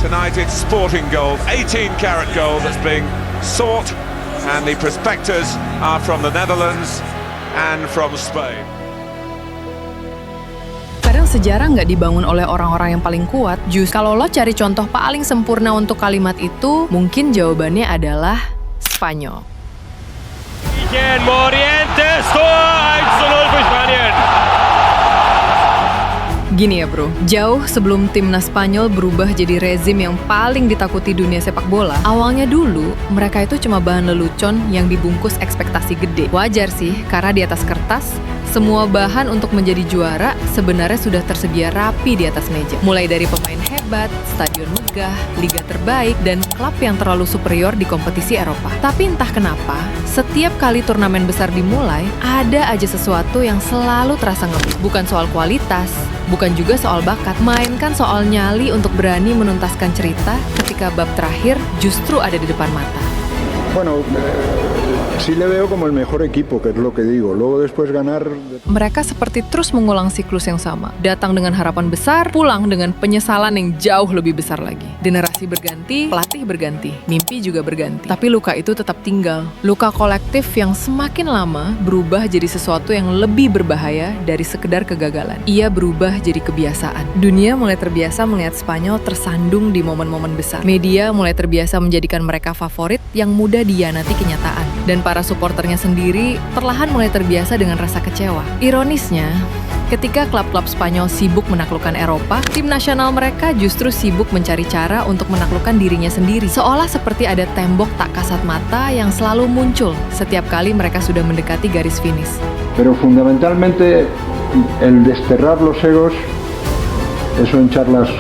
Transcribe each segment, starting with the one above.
Tonight it's sporting gold, 18-carat gold that's being sought, and the prospectors are from the Netherlands and from Spain. Kadang sejarah nggak dibangun oleh orang-orang yang paling kuat. Kalau lo cari contoh paling sempurna untuk kalimat itu, mungkin jawabannya adalah Spanyol. Morientes, Tor 1-0 für Spanien. Gini ya bro, jauh sebelum timnas Spanyol berubah jadi rezim yang paling ditakuti dunia sepak bola, awalnya dulu mereka itu cuma bahan lelucon yang dibungkus ekspektasi gede. Wajar sih, karena di atas kertas, semua bahan untuk menjadi juara sebenarnya sudah tersedia rapi di atas meja. Mulai dari pemain hebat, stadion megah, liga terbaik, dan klub yang terlalu superior di kompetisi Eropa. Tapi entah kenapa, setiap kali turnamen besar dimulai, ada aja sesuatu yang selalu terasa ngebut. Bukan soal kualitas, bukan juga soal bakat, melainkan soal nyali untuk berani menuntaskan cerita ketika bab terakhir justru ada di depan mata. Bueno, sí le veo como el mejor equipo, que es lo que digo. Luego después ganar... Mereka seperti terus mengulang siklus yang sama. Datang dengan harapan besar, pulang dengan penyesalan yang jauh lebih besar lagi. Generasi berganti, pelatih berganti, mimpi juga berganti. Tapi luka itu tetap tinggal. Luka kolektif yang semakin lama berubah jadi sesuatu yang lebih berbahaya dari sekedar kegagalan. Ia berubah jadi kebiasaan. Dunia mulai terbiasa melihat Spanyol tersandung di momen-momen besar. Media mulai terbiasa menjadikan mereka favorit yang mudah dihianati kenyataan. Dan para suporternya sendiri perlahan mulai terbiasa dengan rasa kecewa. Ironisnya, ketika klub-klub Spanyol sibuk menaklukkan Eropa, tim nasional mereka justru sibuk mencari cara untuk menaklukkan dirinya sendiri. Seolah seperti ada tembok tak kasat mata yang selalu muncul setiap kali mereka sudah mendekati garis finish. Pero fundamentalmente el desterrar los egos, eso en charlas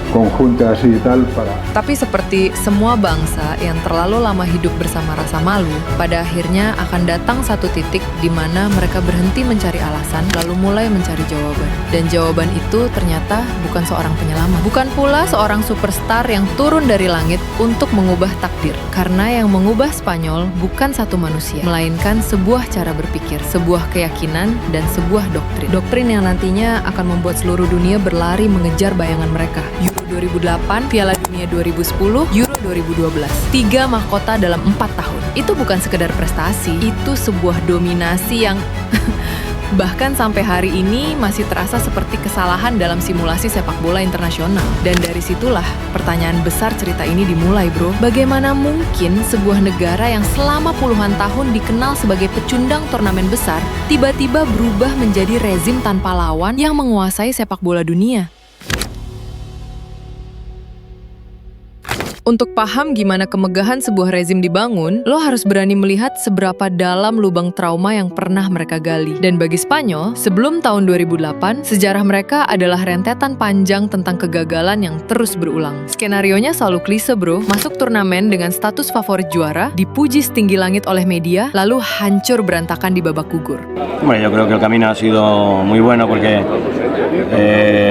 conjuntas y tal para... Tapi seperti semua bangsa yang terlalu lama hidup bersama rasa malu, pada akhirnya akan datang satu titik di mana mereka berhenti mencari alasan, lalu mulai mencari jawaban. Dan jawaban itu ternyata bukan seorang penyelamat. Bukan pula seorang superstar yang turun dari langit untuk mengubah takdir. Karena yang mengubah Spanyol bukan satu manusia, melainkan sebuah cara berpikir, sebuah keyakinan, dan sebuah doktrin. Doktrin yang nantinya akan membuat seluruh dunia berlari mengejar bayangan mereka. 2008, Piala Dunia 2010, Euro 2012. 3 mahkota dalam 4 tahun. Itu bukan sekedar prestasi, itu sebuah dominasi yang bahkan sampai hari ini masih terasa seperti kesalahan dalam simulasi sepak bola internasional. Dan dari situlah pertanyaan besar cerita ini dimulai, bro. Bagaimana mungkin sebuah negara yang selama puluhan tahun dikenal sebagai pecundang turnamen besar, tiba-tiba berubah menjadi rezim tanpa lawan yang menguasai sepak bola dunia? Untuk paham gimana kemegahan sebuah rezim dibangun, lo harus berani melihat seberapa dalam lubang trauma yang pernah mereka gali. Dan bagi Spanyol, sebelum tahun 2008, sejarah mereka adalah rentetan panjang tentang kegagalan yang terus berulang. Skenarionya selalu klise, bro. Masuk turnamen dengan status favorit juara, dipuji setinggi langit oleh media, lalu hancur berantakan di babak gugur. Bueno, yo creo que el camino ha sido muy bueno porque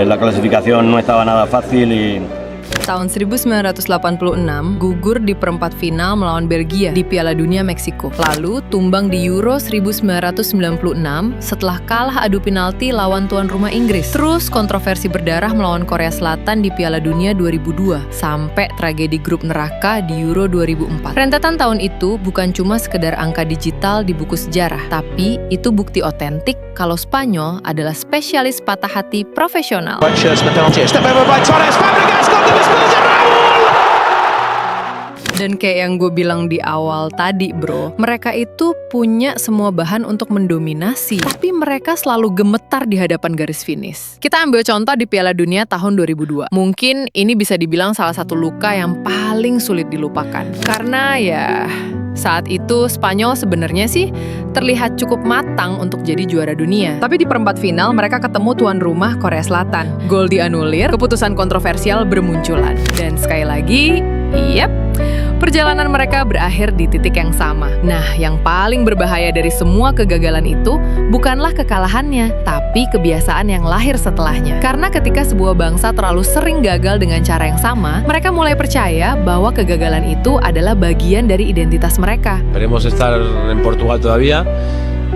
la clasificación no estaba nada fácil y... Tahun 1986, gugur di perempat final melawan Belgia di Piala Dunia Meksiko. Lalu tumbang di Euro 1996 setelah kalah adu penalti lawan tuan rumah Inggris. Terus kontroversi berdarah melawan Korea Selatan di Piala Dunia 2002. Sampai tragedi grup neraka di Euro 2004. Rentetan tahun itu bukan cuma sekedar angka digital di buku sejarah, tapi itu bukti otentik kalau Spanyol adalah spesialis patah hati profesional. Dan kayak yang gue bilang di awal tadi, bro, mereka itu punya semua bahan untuk mendominasi, tapi mereka selalu gemetar di hadapan garis finish. Kita ambil contoh di Piala Dunia tahun 2002. Mungkin ini bisa dibilang salah satu luka yang paling sulit dilupakan. Karena ya, saat itu Spanyol sebenarnya sih terlihat cukup matang untuk jadi juara dunia. Tapi di perempat final mereka ketemu tuan rumah Korea Selatan. Gol dianulir, keputusan kontroversial bermunculan. Dan sekali lagi, perjalanan mereka berakhir di titik yang sama. Nah, yang paling berbahaya dari semua kegagalan itu bukanlah kekalahannya, tapi kebiasaan yang lahir setelahnya. Karena ketika sebuah bangsa terlalu sering gagal dengan cara yang sama, mereka mulai percaya bahwa kegagalan itu adalah bagian dari identitas mereka. Esperemos estar en Portugal todavía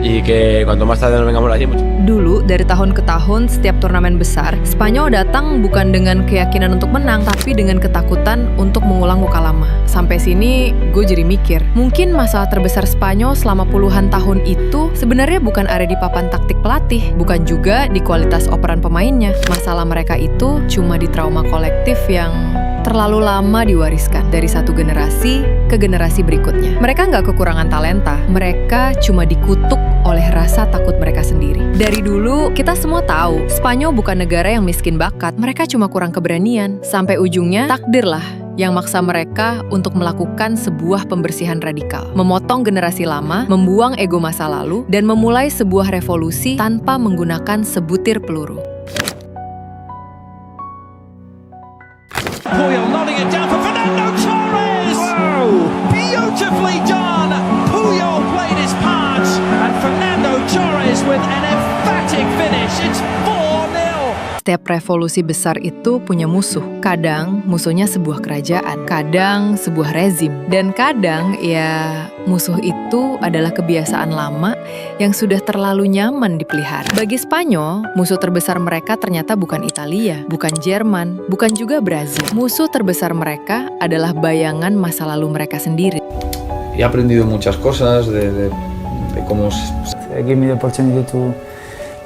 y que cuanto más tarde nos vengamos allí, mucho. Dulu, dari tahun ke tahun, setiap turnamen besar, Spanyol datang bukan dengan keyakinan untuk menang, tapi dengan ketakutan untuk mengulang luka lama. Sampai sini, gue jadi mikir, mungkin masalah terbesar Spanyol selama puluhan tahun itu sebenarnya bukan ada di papan taktik pelatih, bukan juga di kualitas operan pemainnya. Masalah mereka itu cuma di trauma kolektif yang terlalu lama diwariskan dari satu generasi ke generasi berikutnya. Mereka nggak kekurangan talenta, mereka cuma dikutuk oleh rasa takut mereka sendiri. Dari dulu, kita semua tahu, Spanyol bukan negara yang miskin bakat, mereka cuma kurang keberanian. Sampai ujungnya, takdirlah yang maksa mereka untuk melakukan sebuah pembersihan radikal. Memotong generasi lama, membuang ego masa lalu, dan memulai sebuah revolusi tanpa menggunakan sebutir peluru. Puyol nodding it down for Fernando Torres! Wow! Beautifully done! Puyol played his part, and Fernando Torres with an emphatic finish. It's 4-0! Setiap revolusi besar itu punya musuh. Kadang musuhnya sebuah kerajaan, kadang sebuah rezim, dan kadang ya musuh itu adalah kebiasaan lama yang sudah terlalu nyaman dipelihara. Bagi Spanyol, musuh terbesar mereka ternyata bukan Italia, bukan Jerman, bukan juga Brazil. Musuh terbesar mereka adalah bayangan masa lalu mereka sendiri. He aprendido muchas cosas de cómo give me the opportunity to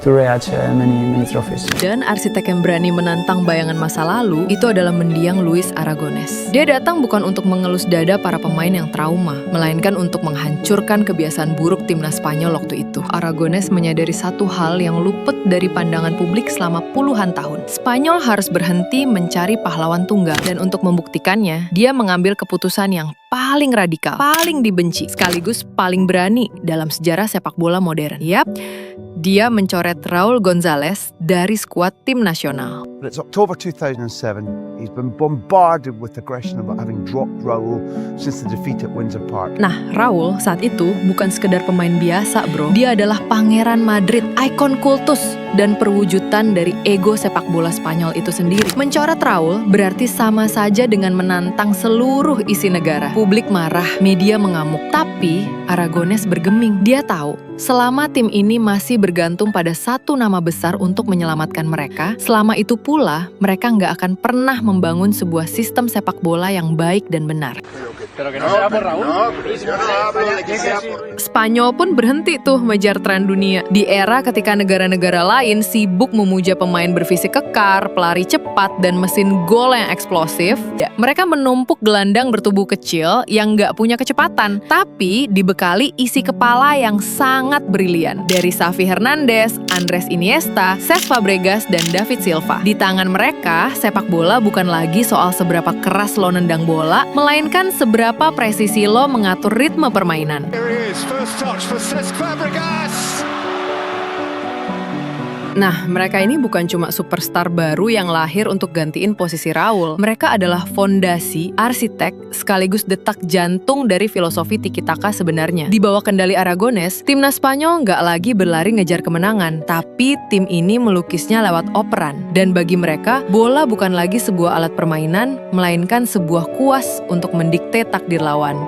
reach many trophies. Dan arsitek yang berani menantang bayangan masa lalu itu adalah mendiang Luis Aragonés. Dia datang bukan untuk mengelus dada para pemain yang trauma, melainkan untuk menghancurkan kebiasaan buruk timnas Spanyol waktu itu. Aragonés menyadari satu hal yang luput dari pandangan publik selama puluhan tahun. Spanyol harus berhenti mencari pahlawan tunggal, dan untuk membuktikannya, dia mengambil keputusan yang paling radikal, paling dibenci, sekaligus paling berani dalam sejarah sepak bola modern. Yap, dia mencoret Raúl González dari skuad tim nasional. But it's October 2007. He's been bombarded with aggression about having dropped Raúl since the defeat at Windsor Park. Nah, Raúl saat itu bukan sekedar pemain biasa, bro. Dia adalah pangeran Madrid, ikon kultus, dan perwujudan dari ego sepak bola Spanyol itu sendiri. Mencoret Raúl berarti sama saja dengan menantang seluruh isi negara. Publik marah, media mengamuk, tapi Aragonés bergeming. Dia tahu, selama tim ini masih bergantung pada satu nama besar untuk menyelamatkan mereka, selama itu pula mereka nggak akan pernah membangun sebuah sistem sepak bola yang baik dan benar. Spanyol pun berhenti tuh mengejar tren dunia. Di era ketika negara-negara lain sibuk memuja pemain berfisik kekar, pelari cepat, dan mesin gol yang eksplosif, mereka menumpuk gelandang bertubuh kecil yang nggak punya kecepatan, tapi dibekali isi kepala yang sangat brilian. Dari Xavi Hernandez, Andrés Iniesta, Cesc Fabregas, dan David Silva. Di tangan mereka, sepak bola bukan lagi soal seberapa keras lo nendang bola, melainkan seberapa presisi lo mengatur ritme permainan. Here he is, first touch for Cesc Fabregas. Nah, mereka ini bukan cuma superstar baru yang lahir untuk gantiin posisi Raúl. Mereka adalah fondasi, arsitek, sekaligus detak jantung dari filosofi tiki-taka sebenarnya. Di bawah kendali Aragonés, timnas Spanyol nggak lagi berlari ngejar kemenangan, tapi tim ini melukisnya lewat operan. Dan bagi mereka, bola bukan lagi sebuah alat permainan, melainkan sebuah kuas untuk mendikte takdir lawan.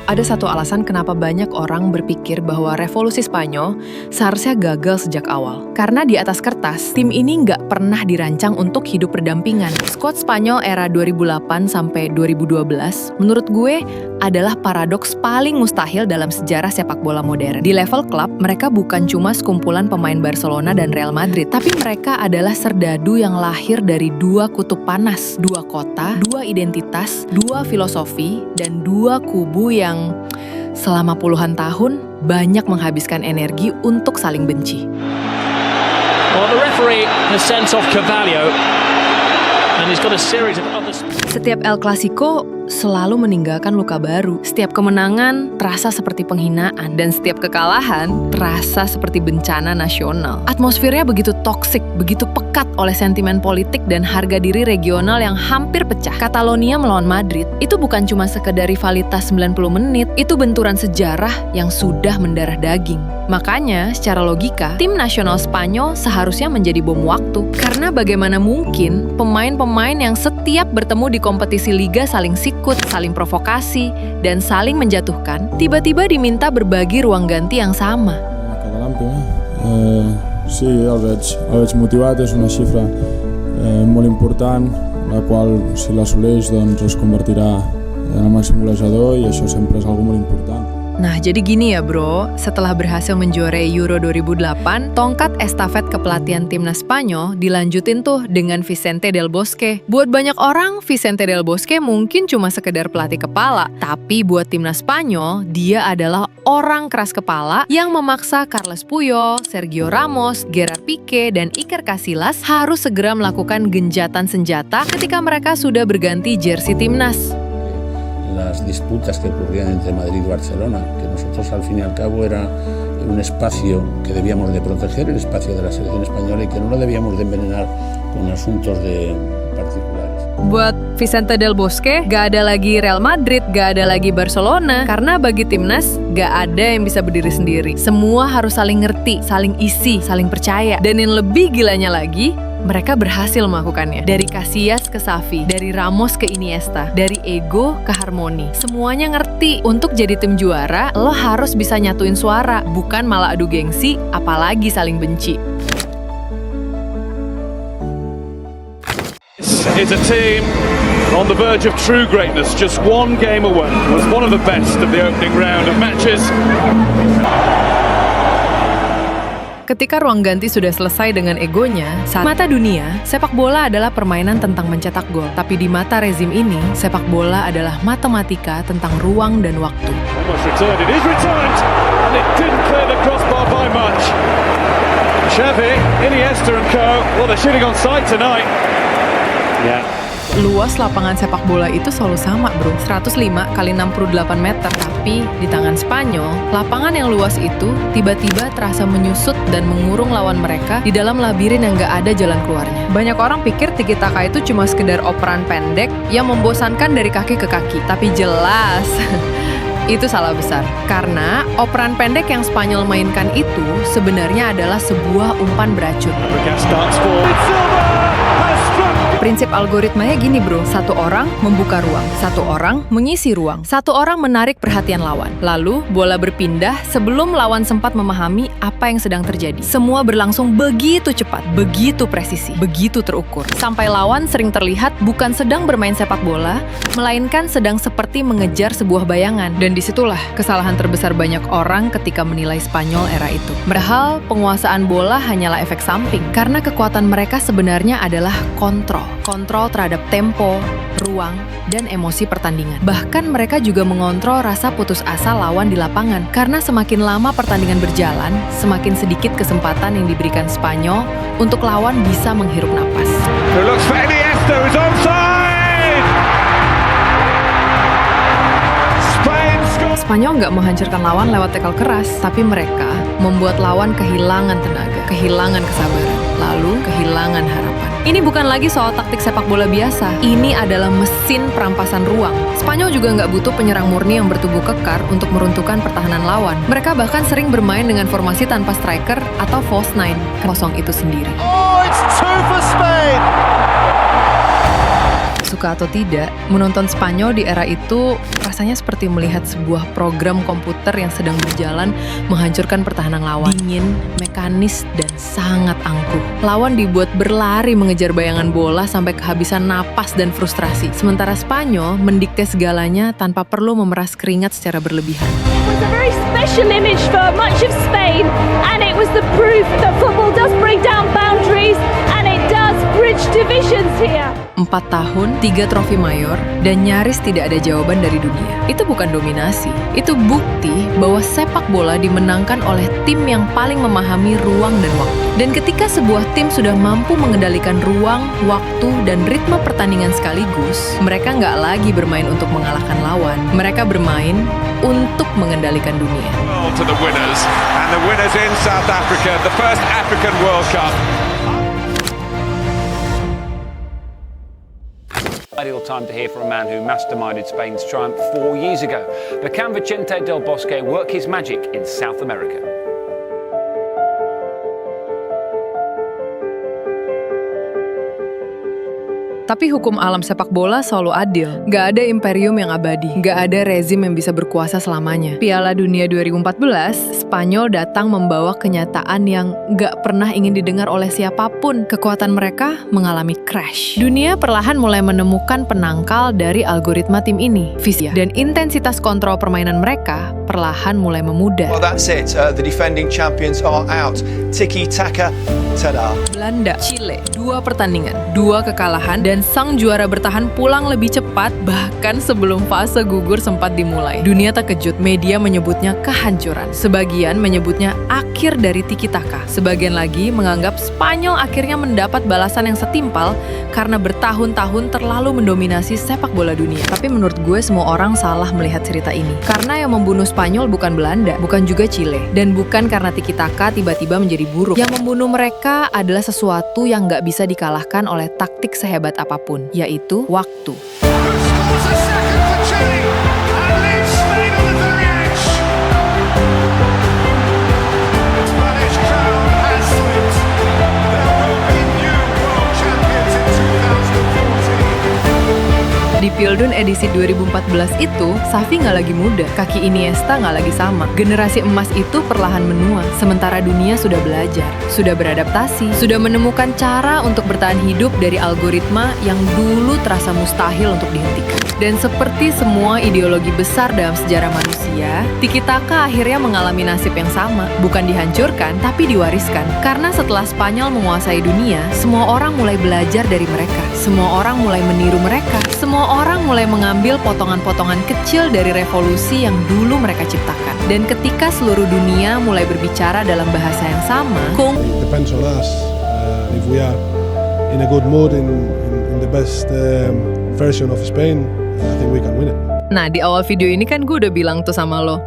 Ada satu alasan kenapa banyak orang berpikir bahwa revolusi Spanyol seharusnya gagal sejak awal. Karena di atas kertas, tim ini nggak pernah dirancang untuk hidup berdampingan. Skuad Spanyol era 2008 sampai 2012, menurut gue, adalah paradoks paling mustahil dalam sejarah sepak bola modern. Di level klub, mereka bukan cuma sekumpulan pemain Barcelona dan Real Madrid, tapi mereka adalah serdadu yang lahir dari dua kutub panas, dua kota, dua identitas, dua filosofi, dan dua kubu yang selama puluhan tahun banyak menghabiskan energi untuk saling benci. Well, the referee has sent off Carvalho, and he's got a series of other. Setiap El Clasico selalu meninggalkan luka baru. Setiap kemenangan terasa seperti penghinaan, dan setiap kekalahan terasa seperti bencana nasional. Atmosfernya begitu toksik, begitu pekat oleh sentimen politik dan harga diri regional yang hampir pecah. Catalonia melawan Madrid itu bukan cuma sekedar rivalitas 90 menit, itu benturan sejarah yang sudah mendarah daging. Makanya, secara logika, tim nasional Spanyol seharusnya menjadi bom waktu. Karena bagaimana mungkin pemain-pemain yang setiap bertemu di kompetisi liga saling sikap, ikut, saling provokasi, dan saling menjatuhkan, tiba-tiba diminta berbagi ruang ganti yang sama. Sí, el veig motivat, és una xifra molt important, la qual si l'assoleix doncs es convertirà en el màxim golejador i això sempre és algo molt important. Nah, jadi gini ya bro, setelah berhasil menjuarai Euro 2008, tongkat estafet kepelatihan timnas Spanyol dilanjutin tuh dengan Vicente Del Bosque. Buat banyak orang, Vicente Del Bosque mungkin cuma sekedar pelatih kepala, tapi buat timnas Spanyol, dia adalah orang keras kepala yang memaksa Carles Puyol, Sergio Ramos, Gerard Piqué, dan Iker Casillas harus segera melakukan genjatan senjata ketika mereka sudah berganti jersey timnas. Las disputas que ocurrían entre Madrid y Barcelona, que nosotros al fin y al cabo era un espacio que debíamos de proteger, el espacio de la selección española, y que no lo debíamos de envenenar con asuntos de particulares. Buat Vicente Del Bosque, gak ada lagi Real Madrid, gak ada lagi Barcelona, karena bagi timnas, gak ada yang bisa berdiri sendiri. Semua harus saling ngerti, saling isi, saling percaya. Dan yang lebih gilanya lagi, mereka berhasil melakukannya. Dari Casillas ke Xavi, dari Ramos ke Iniesta, dari ego ke harmoni. Semuanya ngerti, untuk jadi tim juara, lo harus bisa nyatuin suara, bukan malah adu gengsi, apalagi saling benci. It's a team on the verge of true greatness, just one game away. Was one of the best of the opening round of matches. Ketika ruang ganti sudah selesai dengan egonya, saat mata dunia, sepak bola adalah permainan tentang mencetak gol. Tapi di mata rezim ini, sepak bola adalah matematika tentang ruang dan waktu. Almost returned, it is returned, and it didn't clear the crossbar by much. Xavi, Iniesta and co, well they're shooting on sight tonight. Yeah. Luas lapangan sepak bola itu selalu sama bro, 105 kali 68 meter. Tapi di tangan Spanyol, lapangan yang luas itu tiba-tiba terasa menyusut dan mengurung lawan mereka di dalam labirin yang gak ada jalan keluarnya. Banyak orang pikir tiki taka itu cuma sekedar operan pendek yang membosankan dari kaki ke kaki. Tapi jelas, itu salah besar. Karena operan pendek yang Spanyol mainkan itu sebenarnya adalah sebuah umpan beracun. Prinsip algoritmanya gini bro, satu orang membuka ruang, satu orang mengisi ruang, satu orang menarik perhatian lawan. Lalu bola berpindah sebelum lawan sempat memahami apa yang sedang terjadi. Semua berlangsung begitu cepat, begitu presisi, begitu terukur. Sampai lawan sering terlihat bukan sedang bermain sepak bola, melainkan sedang seperti mengejar sebuah bayangan. Dan disitulah kesalahan terbesar banyak orang ketika menilai Spanyol era itu. Padahal penguasaan bola hanyalah efek samping, karena kekuatan mereka sebenarnya adalah kontrol. Kontrol terhadap tempo, ruang, dan emosi pertandingan. Bahkan mereka juga mengontrol rasa putus asa lawan di lapangan. Karena semakin lama pertandingan berjalan, semakin sedikit kesempatan yang diberikan Spanyol untuk lawan bisa menghirup napas. Spanyol nggak menghancurkan lawan lewat tackle keras, tapi mereka membuat lawan kehilangan tenaga, kehilangan kesabaran, lalu kehilangan harapan. Ini bukan lagi soal taktik sepak bola biasa, ini adalah mesin perampasan ruang. Spanyol juga nggak butuh penyerang murni yang bertubuh kekar untuk meruntuhkan pertahanan lawan. Mereka bahkan sering bermain dengan formasi tanpa striker atau false nine, kosong itu sendiri. Oh, it's 2 for Spain! Suka atau tidak, menonton Spanyol di era itu rasanya seperti melihat sebuah program komputer yang sedang berjalan menghancurkan pertahanan lawan. Dingin, mekanis, dan sangat angkuh. Lawan dibuat berlari mengejar bayangan bola sampai kehabisan napas dan frustrasi. Sementara Spanyol mendikte segalanya tanpa perlu memeras keringat secara berlebihan. It was a very special image for much of Spain, and it was the proof that football does break down boundaries and it does bridge divisions here. 4 tahun, 3 trofi mayor, dan nyaris tidak ada jawaban dari dunia. Itu bukan dominasi, itu bukti bahwa sepak bola dimenangkan oleh tim yang paling memahami ruang dan waktu. Dan ketika sebuah tim sudah mampu mengendalikan ruang, waktu, dan ritme pertandingan sekaligus, mereka nggak lagi bermain untuk mengalahkan lawan. Mereka bermain untuk mengendalikan dunia. To the winners, and the winners in South Africa, the first African World Cup. Ideal time to hear from a man who masterminded Spain's triumph 4 years ago. But can Vicente Del Bosque work his magic in South America? Tapi hukum alam sepak bola selalu adil. Gak ada imperium yang abadi. Gak ada rezim yang bisa berkuasa selamanya. Piala Dunia 2014, Spanyol datang membawa kenyataan yang gak pernah ingin didengar oleh siapapun. Kekuatan mereka mengalami crash. Dunia perlahan mulai menemukan penangkal dari algoritma tim ini, visi dan intensitas kontrol permainan mereka perlahan mulai memudar. Well, that's it. The defending champions are out. Tiki-taka, tada. Belanda, Chile, 2 pertandingan, 2 kekalahan, dan sang juara bertahan pulang lebih cepat bahkan sebelum fase gugur sempat dimulai. Dunia terkejut, media menyebutnya kehancuran. Sebagian menyebutnya akhir dari tiki-taka. Sebagian lagi menganggap Spanyol akhirnya mendapat balasan yang setimpal karena bertahun-tahun terlalu mendominasi sepak bola dunia. Tapi menurut gue semua orang salah melihat cerita ini. Karena yang membunuh Spanyol bukan Belanda, bukan juga Chile, dan bukan karena tiki-taka tiba-tiba menjadi buruk. Yang membunuh mereka adalah sesuatu yang nggak bisa dikalahkan oleh taktik sehebat apapun, yaitu waktu. Di Pildun edisi 2014 itu, Xavi nggak lagi muda, kaki Iniesta nggak lagi sama. Generasi emas itu perlahan menua, sementara dunia sudah belajar, sudah beradaptasi, sudah menemukan cara untuk bertahan hidup dari algoritma yang dulu terasa mustahil untuk dihentikan. Dan seperti semua ideologi besar dalam sejarah manusia, tiki-taka akhirnya mengalami nasib yang sama, bukan dihancurkan, tapi diwariskan. Karena setelah Spanyol menguasai dunia, semua orang mulai belajar dari mereka, semua orang mulai meniru mereka, semua orang mulai mengambil potongan-potongan kecil dari revolusi yang dulu mereka ciptakan. Dan ketika seluruh dunia mulai berbicara dalam bahasa yang sama, depends on us. If we are in a good mood in the best version of Spain, I think we can win it. Nah, di awal video ini kan gue udah bilang tuh sama lo,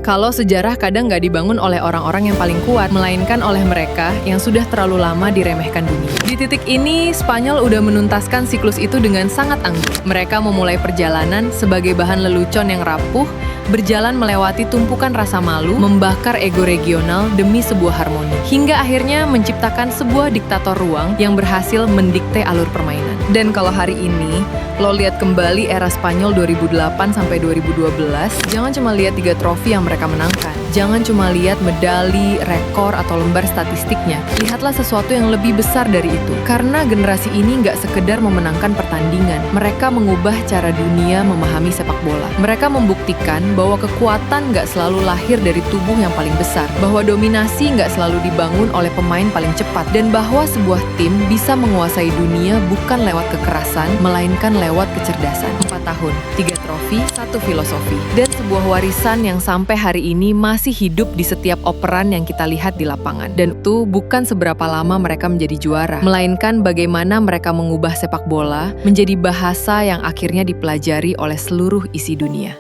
kalau sejarah kadang gak dibangun oleh orang-orang yang paling kuat, melainkan oleh mereka yang sudah terlalu lama diremehkan dunia. Di titik ini, Spanyol udah menuntaskan siklus itu dengan sangat anggun. Mereka memulai perjalanan sebagai bahan lelucon yang rapuh, berjalan melewati tumpukan rasa malu, membakar ego regional demi sebuah harmoni. Hingga akhirnya menciptakan sebuah diktator ruang yang berhasil mendikte alur permainan. Dan kalau hari ini, lo lihat kembali era Spanyol 2008 sampai 2012, jangan cuma lihat 3 trofi yang mereka menangkan. Jangan cuma lihat medali, rekor, atau lembar statistiknya. Lihatlah sesuatu yang lebih besar dari itu. Karena generasi ini nggak sekedar memenangkan pertandingan. Mereka mengubah cara dunia memahami sepak bola. Mereka membuktikan bahwa kekuatan nggak selalu lahir dari tubuh yang paling besar. Bahwa dominasi nggak selalu dibangun oleh pemain paling cepat. Dan bahwa sebuah tim bisa menguasai dunia bukan lewat kekerasan, melainkan lewat kecerdasan. 4 tahun, 3 trofi, 1 filosofi. Dan sebuah warisan yang sampai hari ini masih hidup di setiap operan yang kita lihat di lapangan. Dan itu bukan seberapa lama mereka menjadi juara, melainkan bagaimana mereka mengubah sepak bola menjadi bahasa yang akhirnya dipelajari oleh seluruh isi dunia.